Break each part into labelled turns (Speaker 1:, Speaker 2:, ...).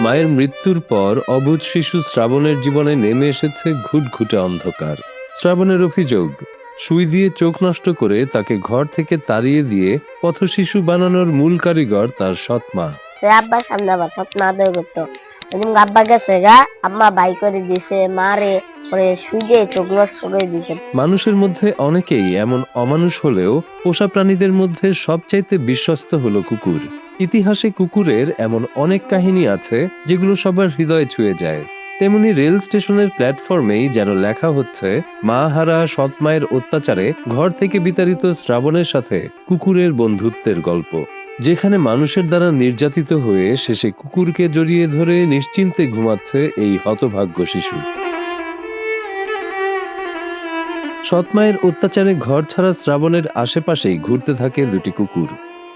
Speaker 1: মায়ের মৃত্যুর পর অবুঝ শিশু শ্রাবণের জীবনে নেমে এসেছে ঘুটঘুটে অন্ধকার। শ্রাবণের অভিযোগ, সুই দিয়ে চোখ নষ্ট করে তাকে ঘর থেকে তাড়িয়ে দিয়ে পথশিশু বানানোর মূল কারিগর তার সৎমা।
Speaker 2: সে আব্বার সামনে আবার স্বপ্ন আদায় করতো। এদিন আব্বা গেছে গা, আম্মা বাই করে দিছে, মারে পরে সুই দিয়ে চোখ নষ্ট করে দিছে।
Speaker 1: মানুষের মধ্যে অনেকেই এমন অমানুষ হলেও পোষা প্রাণীদের মধ্যে সবচাইতে বিশ্বস্ত হলো কুকুর। ইতিহাসে কুকুরের এমন অনেক কাহিনী আছে যেগুলো সবার হৃদয়ে ছুঁয়ে যায়। তেমনি রেল স্টেশনের প্ল্যাটফর্মেই যেন লেখা হচ্ছে মা হারা সৎ মায়ের অত্যাচারে ঘর থেকে বিতাড়িত শ্রাবণের সাথে কুকুরের বন্ধুত্বের গল্প, যেখানে মানুষের দ্বারা নির্যাতিত হয়ে শেষে কুকুরকে জড়িয়ে ধরে নিশ্চিন্তে ঘুমাচ্ছে এই হতভাগ্য শিশু। সৎমায়ের অত্যাচারে ঘর ছাড়া শ্রাবণের আশেপাশেই ঘুরতে থাকে দুটি কুকুর।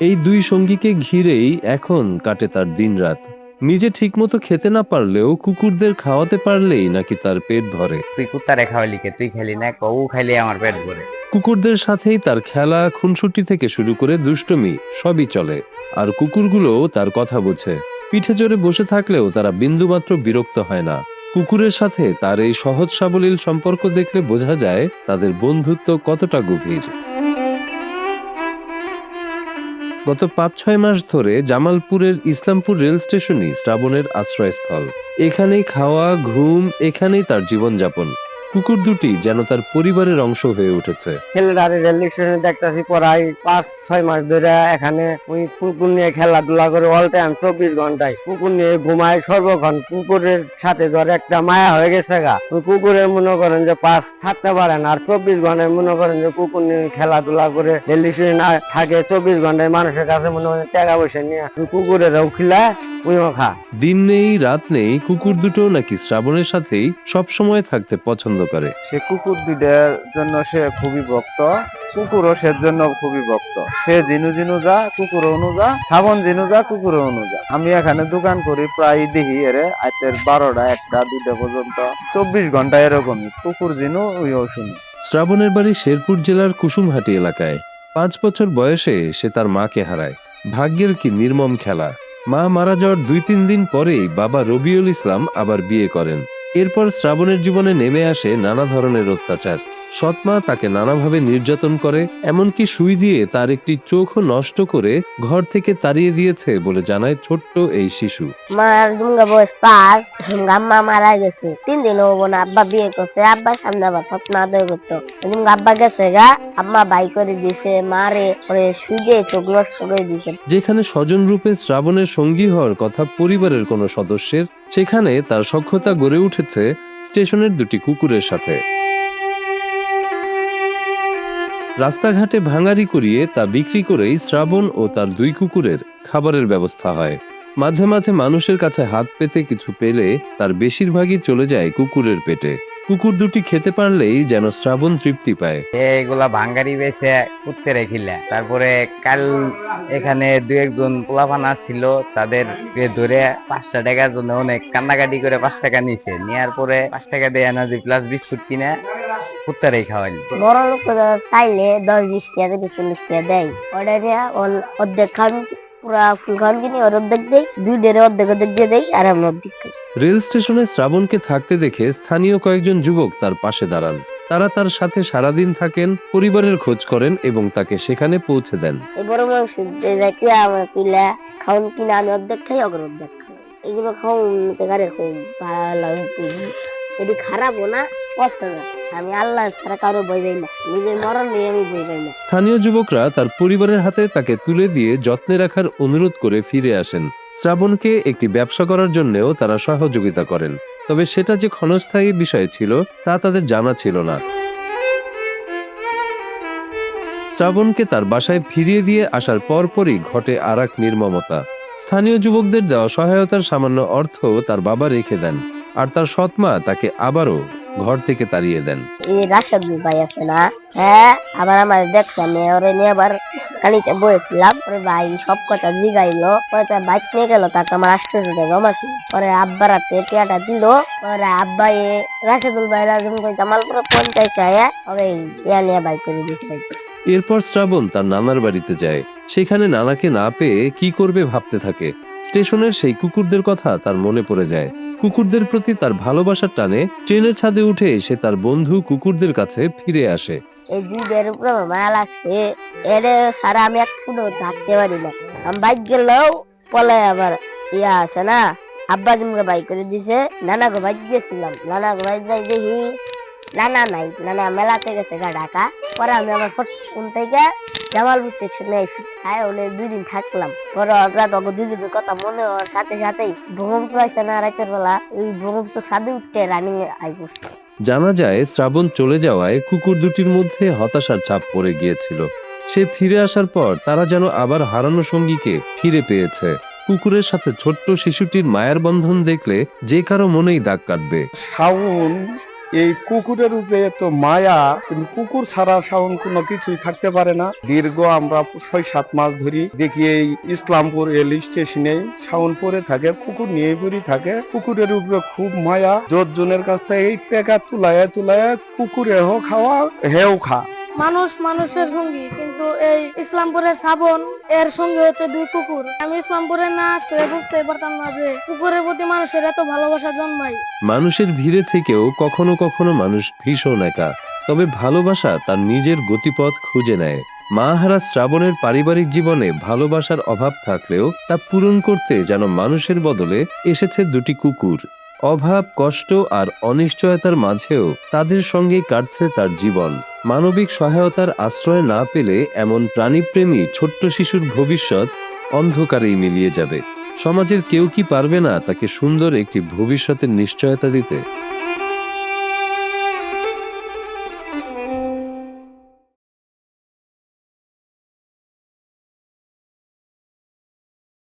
Speaker 1: এই দুই সঙ্গীকে ঘিরেই এখন কাটে তার দিনরাত। নিজে ঠিকমতো খেতে না পারলেও কুকুরদের খাওয়াতে পারলেই নাকি তার পেট ভরে।
Speaker 3: তুই কুত্তারে খাওয়ালি কে? তুই খালি না, ও খাইলে আমার পেট ভরে।
Speaker 1: কুকুরদের সাথেই তার খেলা, খুনসুটি থেকে শুরু করে দুষ্টুমি সবই চলে। আর কুকুরগুলোও তার কথা বোঝে। পিঠে জোরে বসে থাকলেও তারা বিন্দুমাত্র বিরক্ত হয় না। কুকুরের সাথে তার এই সহজ সাবলীল সম্পর্ক দেখলে বোঝা যায় তাদের বন্ধুত্ব কতটা গভীর। গত ৫-৬ মাস ধরে জামালপুরের ইসলামপুর রেল স্টেশনই শ্রাবণের আশ্রয়স্থল। এখানেই খাওয়া, ঘুম, এখানেই তার জীবনযাপন। কুকুর দুটি যেন তার পরিবারের অংশ হয়ে উঠেছে।
Speaker 4: ছেলেটারে রেল স্টেশনে দেখতেছি পড়াই ৫-৬ মাস ধরে এখানে ওই কুকুর নিয়ে খেলাধুলা করে অল টাইম ২৪ ঘন্টায় কুকুর নিয়ে ঘুমায় সর্বক্ষণ। কুকুরের সাথে ধরে একটা মায়া হয়ে গেছে গা। ওই কুকুরের মনে করেন যে পাশ ছাড়তে পারে না, আর ২৪ ঘন্টায় মনে করেন যে কুকুর নিয়ে খেলাধুলা করে রেল স্টেশনে থাকে। ২৪ ঘন্টায় মানুষের কাছে মনে হয় টাকা পয়সা নিয়ে ওই কুকুরেরাও খিলা ওইও খা।
Speaker 1: দিন নেই রাত নেই, কুকুর দুটো নাকি শ্রাবণের সাথেই সবসময় থাকতে পছন্দ করে।
Speaker 5: সে কুকুর দুইটার জন্য সে খুবই ভক্ত, কুকুরও সে জন্য খুবই ভক্ত। সে জিনু জিনু যা, কুকুর অনুযা, শ্রাবণ জিনু যা, কুকুর অনুযা। আমি এখানে দোকান করি, প্রায় দেখি এরে রাতের ১২টা, ১টা, ২টা পর্যন্ত ২৪ ঘন্টা এরকমই কুকুর জিনু ওইও শুনি।
Speaker 1: শ্রাবণের বাড়ি শেরপুর জেলার কুসুমহাটি এলাকায়। ৫ বছর বয়সে সে তার মাকে হারায়। ভাগ্যের কি নির্মম খেলা। মা মারা যাওয়ার ২-৩ দিন পরেই বাবা রবিউল ইসলাম আবার বিয়ে করেন। এরপর শ্রাবণের জীবনে নেমে আসে নানা ধরনের অত্যাচার। সৎমা তাকে নানাভাবে নির্যাতন করে, এমনকি সুই দিয়ে তার একটি চোখও নষ্ট করে ঘর থেকে তাড়িয়ে দিয়েছে বলে জানায় ছোট্ট এই শিশু।
Speaker 2: মার দুঙ্গা বয়স ৫, আম্মা মারা গেছে ৩ দিন হবো না। আব্বা বিয়ে করছে, আব্বার সামনে আবার স্বপ্ন আদায় করতো। এদিন আব্বা গেছে গা, আম্মা বাই করে দিছে, মারে পরে সুই দিয়ে চোখ নষ্ট করে দিছে।
Speaker 1: যেখানে স্বজন রূপে শ্রাবণের সঙ্গী হওয়ার কথা পরিবারের কোনো সদস্যের, সেখানে তার সখ্যতা গড়ে উঠেছে স্টেশনের দুটি কুকুরের সাথে। রাস্তাঘাটে ভাঙারি করিয়ে তা বিক্রি করেই শ্রাবণ ও তার ২ কুকুরের খাবারের ব্যবস্থা হয়। মাঝে মাঝে মানুষের কাছে হাত পেতে কিছু পেলে তার বেশিরভাগই চলে যায় কুকুরের পেটে। কুকুর দুটি খেতে পারলেই যেন শ্রাবণ তৃপ্তি পায়।
Speaker 3: এগুলা ভাঙ্গারি বেছে কুত্তে রেখিলা। তারপরে কাল এখানে ২-১ জন পোলাপান ছিল, তাদের ধরে ৫ টাকার জন্য অনেক কান্নাকাটি করে ৫ টাকা নিছে। নেওয়ার পরে ৫ টাকা দিয়ে এনার্জি প্লাস বিস্কুট কিনে কুত্তারে খাওয়াইল।
Speaker 2: বড় লোকেরা চাইলে ১০-২০ টাকা থেকে ৪০ টাকা দেয়। ওটা দিয়ে অর্ধেক খান, পুরা ফুল খান কিনে ওর অর্ধেক দেয়, ২ ডেরে অর্ধেক অর্ধেক দিয়ে দেয়, আর আমরা অর্ধেক খাই।
Speaker 1: রেল স্টেশনে শ্রাবণকে থাকতে দেখে স্থানীয় কয়েকজন যুবক তার পাশে দাঁড়ান। তারা তার সাথে সারাদিন থাকেন, পরিবারের খোঁজ করেন এবং তাকে সেখানে পৌঁছে দেন।
Speaker 2: এই বড় মাংস যাইতে আমার পিলা খাওন কিনা আমি অর্ধেক খাই, অগ্র অর্ধেক খাই। এগুলো খাওন গাড়ি খুব ভালো লাগে। এটি খারাপও না, কষ্ট না। আমি আল্লাহ ছাড়া কারো ভয় পাই না, নিজের মরণ নিয়ে আমি ভয় পাই না।
Speaker 1: স্থানীয় যুবকরা তার পরিবারের হাতে তাকে তুলে দিয়ে যত্নে রাখার অনুরোধ করে ফিরে আসেন। শ্রাবণকে একটি ব্যবসা করার জন্যও তারা সহযোগিতা করেন, তবে সেটা যে ক্ষণস্থায়ী বিষয় ছিল তা তাদের জানা ছিল না। শ্রাবণকে তার বাসায় ফিরিয়ে দিয়ে আসার পরপরই ঘটে আরেক নির্মমতা। স্থানীয় যুবকদের দেওয়া সহায়তার সামান্য অর্থ তার বাবা রেখে দেন, আর তার সৎমা তাকে আবারও ঘর থেকে তাড়িয়ে দেন।
Speaker 2: এই রাশেদ ভাই আছে না, হ্যাঁ, আবার আমার দেখলাম ওরে নিয়ে আবার কালিতে বসেছিলাম। পরে ভাই সব কথা জিগাইলো, পরে তার বাইক নিয়ে গেল, তাকে আমার ৮০০ টাকা জমা ছিল। পরে আব্বার হাতে টিয়াটা দিল। পরে আব্বা রাশেদুল ভাই জামালপুরে পৌঁছাইছে, তবে ইয়া নিয়ে বাইক করে দিচ্ছে।
Speaker 1: এরপর শ্রাবণ তার নানার বাড়িতে যায়। সেখানে নানাকে না পেয়ে কি করবে ভাবতে থাকে। স্টেশনের সেই কুকুরদের কথা তার মনে পড়ে যায়। কুকুরদের প্রতি তার ভালোবাসার টানে ট্রেনের ছাদে উঠে সে তার বন্ধু কুকুরদের কাছে ফিরে আসে।
Speaker 2: এই জীবের উপরে আমার মায়া লাগছে, এর সারা আমি এক ফুটও থাকতে পারি না। আমি বাইক গেলেও পলে আবার ইয়া আছে না, আব্বা জমকে বাইক করে দিছে, নানা গো বাইক গেছিলাম, নানা গো বাইক যাই দেখি নানা নাই, নানা মেলাতে গেছে ঢাকা। পরে আমি আমার ফোন থেকে জামালপুরতে শুনে আসি, হ্যাঁ ওলে 2 দিন থাকলাম। পরে ওরা তখন 2 দিনের কথা মনে হওয়ার সাথে সাথেই ভূমিকম্প আছে না রাতের বেলা, ওই ভূমিকম্প ছাদে উঠতে রানিং আই করছে।
Speaker 1: জানা যায় শ্রাবণ চলে যাওয়ায় কুকুর দুটির মধ্যে হতাশার ছাপ পড়ে গিয়েছিল। সে ফিরে আসার পর তারা যেন আবার হারানো সঙ্গীকে ফিরে পেয়েছে। কুকুরের সাথে ছোট্ট শিশুটির মায়ের বন্ধন দেখলে যে কারো মনেই দাগ কাটবে।
Speaker 6: শাওন এই কুকুরের উপরে এত মায়া, কিন্তু কুকুর ছাড়া শাওন কোনো কিছুই থাকতে পারে না। দীর্ঘ আমরা 6-7 মাস ধরি দেখি এই ইসলামপুর রেল স্টেশনে শাওন পরে থাকে, কুকুর নিয়ে পড়ে থাকে। কুকুরের উপরে খুব মায়া, 10 জনের কাছ থেকে এই টাকা তুলায় কুকুরেও খাওয়া হেও খা।
Speaker 7: মানুষ মানুষের সঙ্গী, কিন্তু এই ইসলামপুরের শ্রাবণ এর সঙ্গে হচ্ছে 2 কুকুর। আমি ইসলামপুরে না আসলে বুঝতে পারতাম না যে কুকুরের প্রতি মানুষের এত ভালোবাসা জন্মায়।
Speaker 1: মানুষের ভিড়ে থেকেও কখনো কখনো মানুষ ভীষণ একা, তবে ভালোবাসা তার নিজের গতিপথ খুঁজে নেয়। মাহারা শ্রাবণের পারিবারিক জীবনে ভালোবাসার অভাব থাকলেও তা পূরণ করতে যেন মানুষের বদলে এসেছে 2টি কুকুর। অভাব, কষ্ট আর অনিশ্চয়তার মাঝেও তাদের সঙ্গে কাটছে তার জীবন। মানবিক সহায়তার আশ্রয় না পেলে এমন প্রাণীপ্রেমী ছোট্ট শিশুর ভবিষ্যৎ অন্ধকারেই মিলিয়ে যাবে। সমাজের কেউ কি পারবে না তাকে সুন্দর একটি ভবিষ্যতের নিশ্চয়তা দিতে?